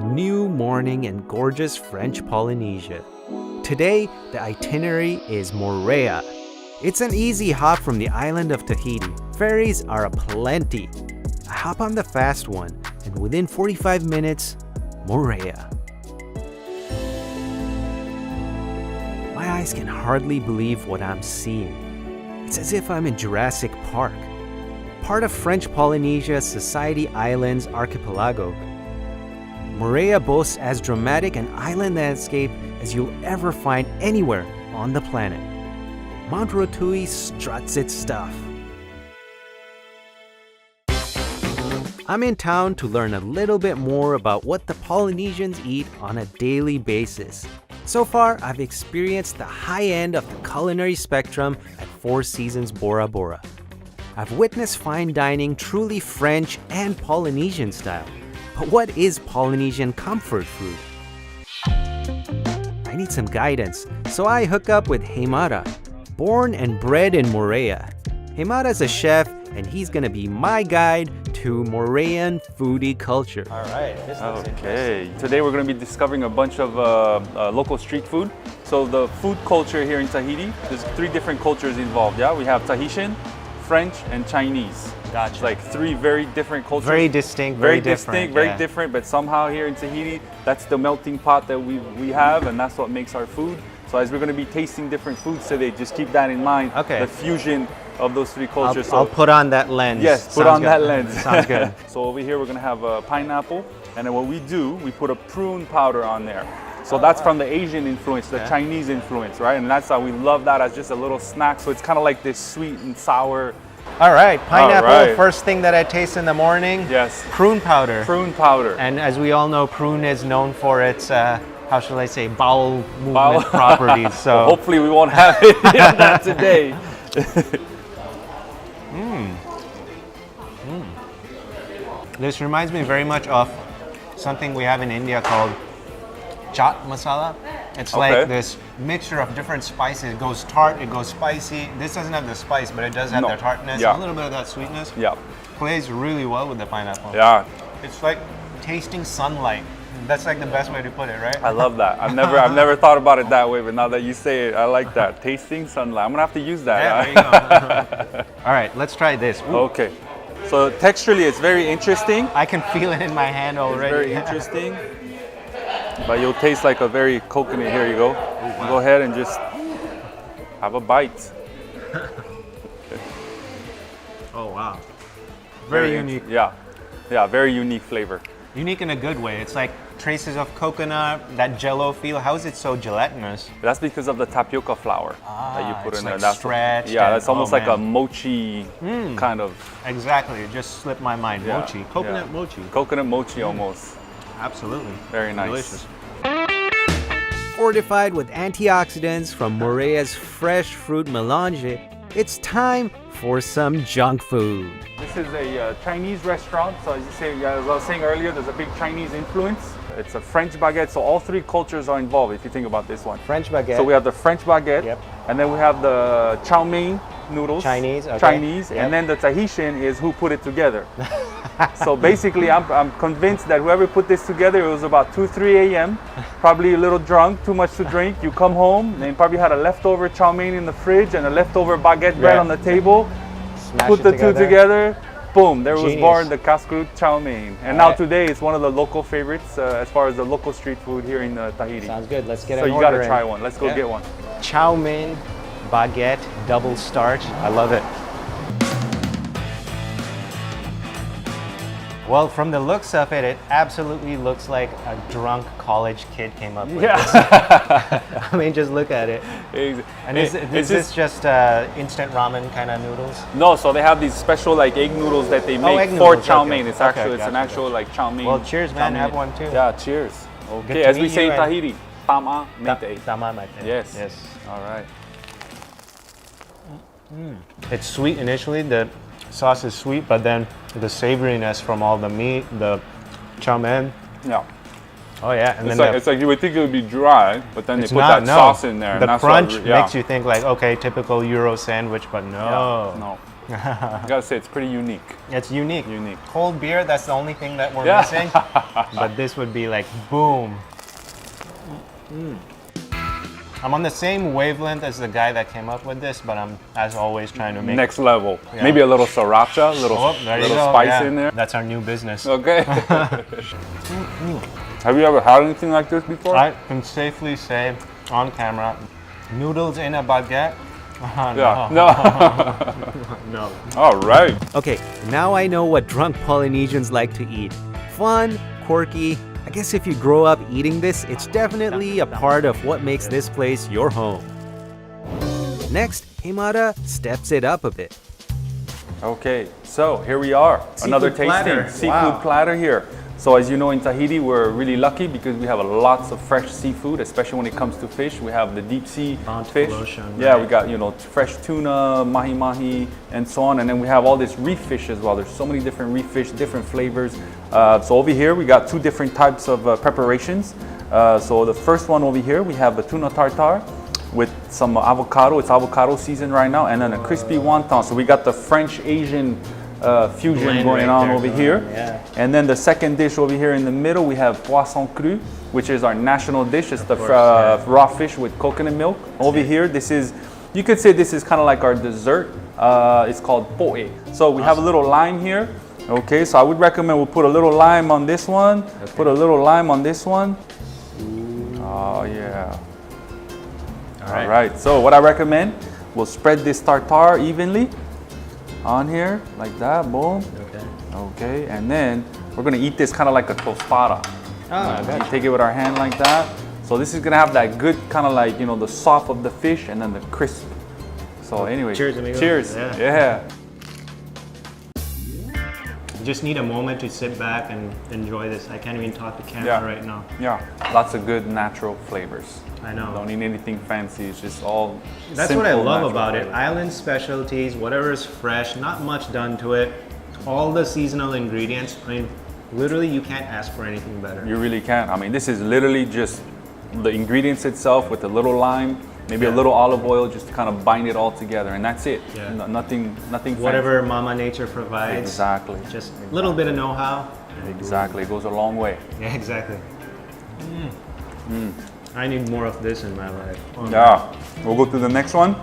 new morning in gorgeous French Polynesia. Today, the itinerary is Moorea. It's an easy hop from the island of Tahiti. Ferries are aplenty. I hop on the fast one, and within 45 minutes, Moorea. My eyes can hardly believe what I'm seeing. It's as if I'm in Jurassic Park. Part of French Polynesia's Society Islands archipelago, Moorea boasts as dramatic an island landscape as you'll ever find anywhere on the planet. Mount Rotui struts its stuff. I'm in town to learn a little bit more about what the Polynesians eat on a daily basis. So far, I've experienced the high end of the culinary spectrum at Four Seasons Bora Bora. I've witnessed fine dining truly French and Polynesian style. But what is Polynesian comfort food? I need some guidance, so I hook up with Heimata, born and bred in Moorea. Heimata's a chef, and he's gonna be my guide to Moorean foodie culture. All right, this looks Okay, today we're going to be discovering a bunch of local street food. So the food culture here in Tahiti, there's 3 different cultures involved, yeah? We have Tahitian, French, and Chinese. Gotcha. It's like 3 very different cultures. Very distinct, very different. Very different, but somehow here in Tahiti, that's the melting pot that we have, and that's what makes our food. So as we're going to be tasting different foods today, just keep that in mind. Okay. The fusion of those 3 cultures. I'll put on that lens. Yes, put on good. that lens. Sounds good. So over here we're gonna have a pineapple, and then what we do, we put a prune powder on there. So that's from the Asian influence, the Chinese influence, right? And that's how we love that as just a little snack. So it's kind of like this sweet and sour. All right, pineapple, All right. first thing that I taste in the morning. Yes. Prune powder. Prune powder. And as we all know, prune is known for its, how shall I say, bowel movement properties. So Well, hopefully we won't have it that today. This reminds me very much of something we have in India called chaat masala. It's like this mixture of different spices. It goes tart, it goes spicy. This doesn't have the spice, but it does have the tartness, Yeah. a little bit of that sweetness. Yeah. Plays really well with the pineapple. Yeah. It's like tasting sunlight. That's like the best way to put it, right? I love that. I've never thought about it that way, but now that you say it, I like that. Tasting sunlight. I'm gonna have to use that. Yeah, there you go. All right, let's try this. Ooh, Okay. So texturally, it's very interesting. I can feel it in my hand already. It's very interesting. But you'll taste like a very coconut. Here you go. Go ahead and just have a bite. Oh wow. Very unique. Yeah. Yeah, very unique flavor. Unique in a good way. It's like traces of coconut, that jello feel. How is it so gelatinous? That's because of the tapioca flour that you put it's in like there. That's stretched yeah, and- that's almost oh, like a man. mochi kind of. Exactly. It just slipped my mind. Yeah, Mochi. Coconut yeah. mochi. Coconut mochi almost. Absolutely. Very nice. Delicious. Fortified with antioxidants from Moorea's fresh fruit melange, it's time for some junk food. This is a Chinese restaurant. So as I was saying earlier, there's a big Chinese influence. It's a French baguette. So all 3 cultures are involved if you think about this one. French baguette. So we have the French baguette, Yep. and then we have the chow mein noodles. Chinese, okay. Chinese, Yep. and then the Tahitian is who put it together. So basically, I'm convinced that whoever put this together, it was about 2-3 a.m., probably a little drunk, too much to drink. You come home, and probably had a leftover chow mein in the fridge and a leftover baguette bread Yeah. on the table. Smash Put it the 2 together. Boom, there was Genius. born the Kaskrut chow mein. And All now right. today it's one of the local favorites as far as the local street food here in Tahiti. Sounds good. Let's get So an you order gotta in. try one. Let's go Yeah. get one. Chow mein, baguette, double starch. I love it. Well, from the looks of it, it absolutely looks like a drunk college kid came up with this. I mean, just look at it. And is this just instant ramen kind of noodles? No, so they have these special like egg noodles that they make egg for noodles, chow okay. mein. It's Okay, actual, it's an gotcha, actual like chow mein. Well, cheers, man. chow Have mein. one too. Yeah, cheers. Good Okay, to as we meet say you, in and- Tahiti, tama mete. Tama mate. Yes. Yes. All right. It's sweet initially. The sauce is sweet, but then the savoriness from all the meat, the chow mein. Yeah. Oh yeah, and It's then like, it's like you would think it would be dry, but then they it's put not, that no. sauce in there. The and that's crunch what, yeah. makes you think like, okay, typical Euro sandwich, but no. Yeah, no. I gotta say, it's pretty unique. It's unique. Unique. Cold beer, that's the only thing that we're Yeah. missing. But this would be like, boom. I'm on the same wavelength as the guy that came up with this, but I'm, as always, trying to make... Next level. Yeah. Maybe a little sriracha, a little, There you little go. spice Yeah. in there. That's our new business. Okay. Have you ever had anything like this before? I can safely say on camera, noodles in a baguette. Yeah. No. No. All right. Okay, now I know what drunk Polynesians like to eat. Fun, quirky. I guess if you grow up eating this, it's definitely a part of what makes this place your home. Next, Heimata steps it up a bit. Okay, so here we are. Another tasting platter. seafood Wow. platter here. So as you know, in Tahiti, we're really lucky because we have lots of fresh seafood, especially when it comes to fish. We have the deep sea Bountiful fish. ocean, Yeah, right. we got, fresh tuna, mahi-mahi, and so on. And then we have all this reef fish as well. There's so many different reef fish, different flavors. So over here, we got two different types of preparations. So the first one over here, we have a tuna tartare with some avocado. It's avocado season right now. And then a crispy wonton. So we got the French-Asian fusion Blend going right on there over going here. on, yeah. And then the second dish over here in the middle, we have poisson cru, which is our national dish. It's the course, yeah. raw fish with coconut milk. Over here, this is, you could say this is kind of like our dessert. It's called poe. So we have a little lime here. Okay, so I would recommend we'll put a little lime on this one. Okay. Put a little lime on this one. Oh yeah. All right, so what I recommend, we'll spread this tartare evenly on here, like that, boom. Okay. Okay, and then we're gonna eat this kind of like a tostada. Ah, You take it with our hand like that. So this is gonna have that good kind of like, the soft of the fish and then the crisp. So anyway, cheers, amigo. cheers. Yeah. Yeah. Just need a moment to sit back and enjoy this. I can't even talk to camera Yeah. right now. Yeah, lots of good natural flavors. I know. Don't need anything fancy. It's just all. That's what I simple, love natural about it. flavors. Island specialties, whatever is fresh, not much done to it. All the seasonal ingredients. I mean, literally, you can't ask for anything better. You really can. I mean, this is literally just the ingredients itself with a little lime, maybe a little olive oil, just to kind of bind it all together, and that's it. Yeah. Nothing fancy. Whatever Mama Nature provides. Exactly. Just a little bit of know-how. Exactly. It goes a long way. Yeah, exactly. I need more of this in my life. Oh, Yeah. We'll go to the next one.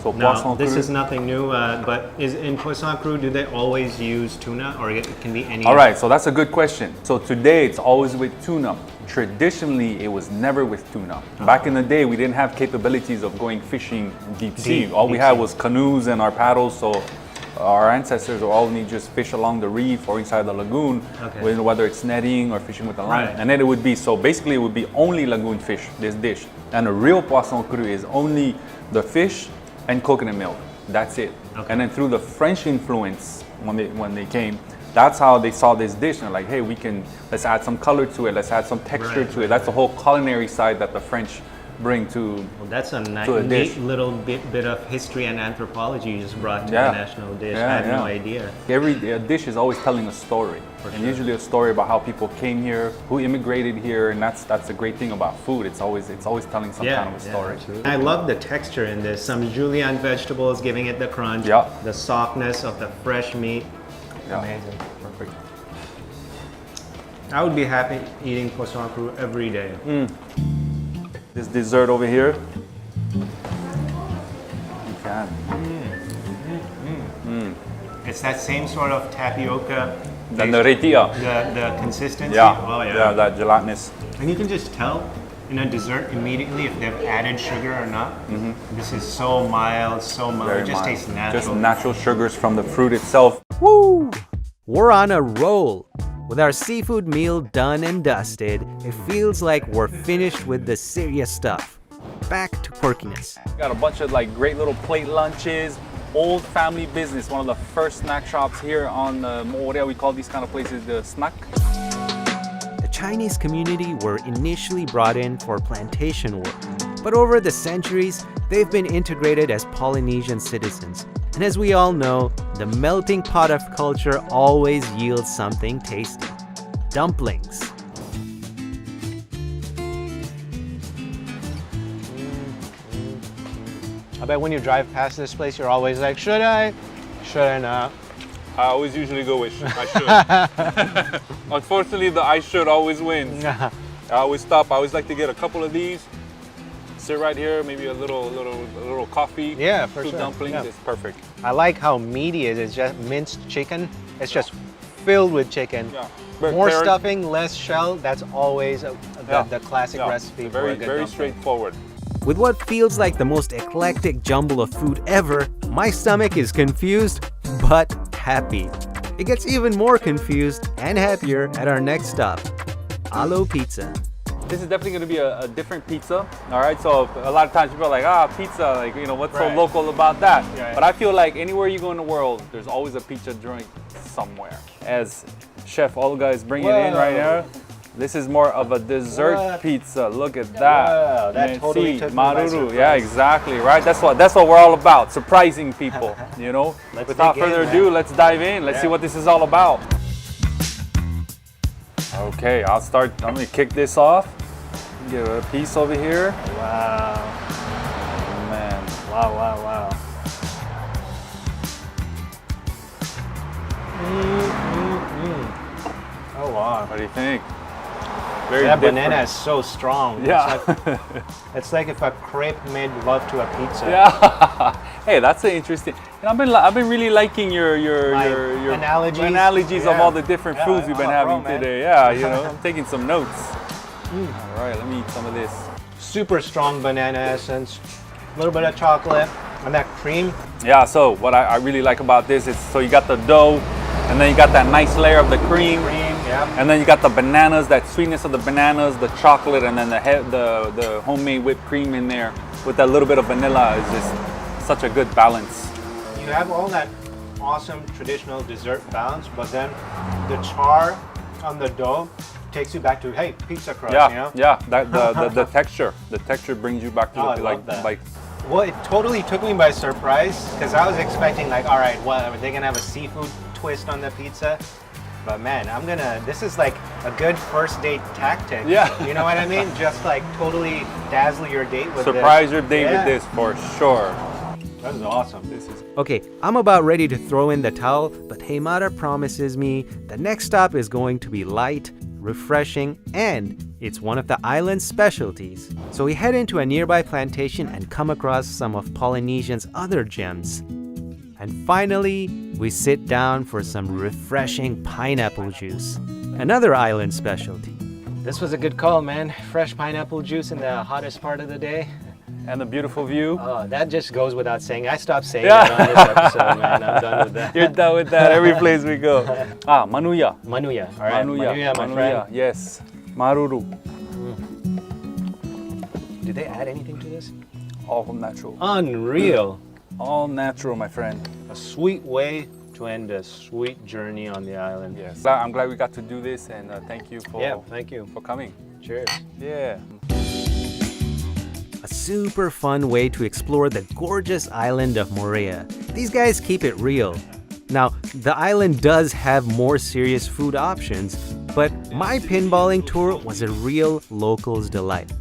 So Now, poisson this cru. is nothing new, but is in poisson cru, do they always use tuna, or it can be any? All right, so that's a good question. So today it's always with tuna. Traditionally, it was never with tuna. Back in the day, we didn't have capabilities of going fishing deep sea. All we deep had sea. was canoes and our paddles. So our ancestors would only just fish along the reef or inside the lagoon, Okay. whether it's netting or fishing with a line. Right. And then it would be, so basically it would be only lagoon fish, this dish. And a real poisson cru is only the fish and coconut milk. That's it. Okay. And then through the French influence, when they came, that's how they saw this dish. And they're like, hey, let's add some color to it. Let's add some texture Right, to it. That's the whole culinary side that the French bring to. Well, that's a To a dish. neat little bit of history and anthropology you just brought to Yeah. the national dish. Yeah, I had no yeah. idea. Every dish is always telling a story, and sure. usually a story about how people came here, who immigrated here, and that's the great thing about food. It's always telling some kind of a story. absolutely. I love the texture in this. Some julienne vegetables giving it the crunch. Yeah. The softness of the fresh meat. Yeah. Amazing. Perfect. I would be happy eating poisson cru every day. This dessert over here. You can. It's that same sort of tapioca. The taste, noretia. the consistency. Yeah. Oh, yeah. Yeah, that gelatinous. And you can just tell in a dessert immediately if they've added sugar or not. This is so mild, so mild. Very It just mild. tastes natural. Just natural sugars from the fruit itself. Woo! We're on a roll. With our seafood meal done and dusted, it feels like we're finished with the serious stuff. Back to quirkiness. Got a bunch of like great little plate lunches, old family business. One of the first snack shops here on Moorea. We call these kind of places the snack. The Chinese community were initially brought in for plantation work, but over the centuries, they've been integrated as Polynesian citizens. And as we all know, the melting pot of culture always yields something tasty. Dumplings. I bet when you drive past this place, you're always like, should I Should I not? I always usually go with I should. Unfortunately, the I should always wins. I always stop. I always like to get a couple of these. Sit right here, maybe a little coffee. Yeah, for two sure. dumplings. Yeah. It's perfect. I like how meaty it is. It's just minced chicken. It's just filled with chicken. Yeah. More Carrot- stuffing, less shell. That's always the classic recipe for a good very dumpling. straightforward. With what feels like the most eclectic jumble of food ever, my stomach is confused but happy. It gets even more confused and happier at our next stop, Alo Pizza. This is definitely going to be a different pizza. All right, so a lot of times people are like, pizza, like, you know, what's so local about that? Right. But I feel like anywhere you go in the world, there's always a pizza joint somewhere. As Chef Olga is bringing it in right now, this is more of a dessert pizza. Look at that. Wow, that totally took me by Maruru. surprise. Yeah, exactly, right? That's what we're all about, surprising people, you know? Without dig in, further man. ado, let's dive in. Let's see what this is all about. Okay, I'm gonna kick this off. Give it a piece over here. Wow. Oh, man. Wow. Oh wow. What do you think? Very That different. banana is so strong. Yeah. It's like if a crepe made love to a pizza. Yeah. Hey, that's an interesting. And I've been really liking your analogies. of Yeah. all the different foods we've been having man. today. Yeah, you know, I'm taking some notes. All right, let me eat some of this. Super strong banana essence, a little bit of chocolate, and that cream. Yeah, so what I really like about this is, so you got the dough, and then you got that nice layer of the cream. And then you got the bananas, that sweetness of the bananas, the chocolate, and then the homemade whipped cream in there with that little bit of vanilla is just such a good balance. You have all that awesome traditional dessert balance, but then the char on the dough takes you back to, hey, pizza crust, Yeah, you know? yeah. The texture brings you back to Oh, I the, love that. like. Well, it totally took me by surprise because I was expecting like, all right, what, are they gonna have a seafood twist on the pizza? But man, this is like a good first date tactic. Yeah. You know what I mean? Just like totally dazzle your date with Surprise this. your date with this for sure. That is awesome. This is Okay, I'm about ready to throw in the towel, but Heimata promises me the next stop is going to be light, refreshing, and it's one of the island's specialties. So we head into a nearby plantation and come across some of Polynesia's other gems. And finally, we sit down for some refreshing pineapple juice, another island specialty. This was a good call, man. Fresh pineapple juice in the hottest part of the day. and the beautiful view. Oh, that just goes without saying. I stopped saying Yeah. that on this episode, man. I'm done with that. You're done with that every place we go. Manuya. Manuya, all right? Manuya, my friend. Yes. Maruru. Did they add anything to this? All natural. Unreal. All natural, my friend. A sweet way to end a sweet journey on the island. Yes. I'm glad we got to do this, and thank you for Thank you. for coming. Cheers. Yeah. A super fun way to explore the gorgeous island of Moorea. These guys keep it real. Now, the island does have more serious food options, but my pinballing tour was a real local's delight.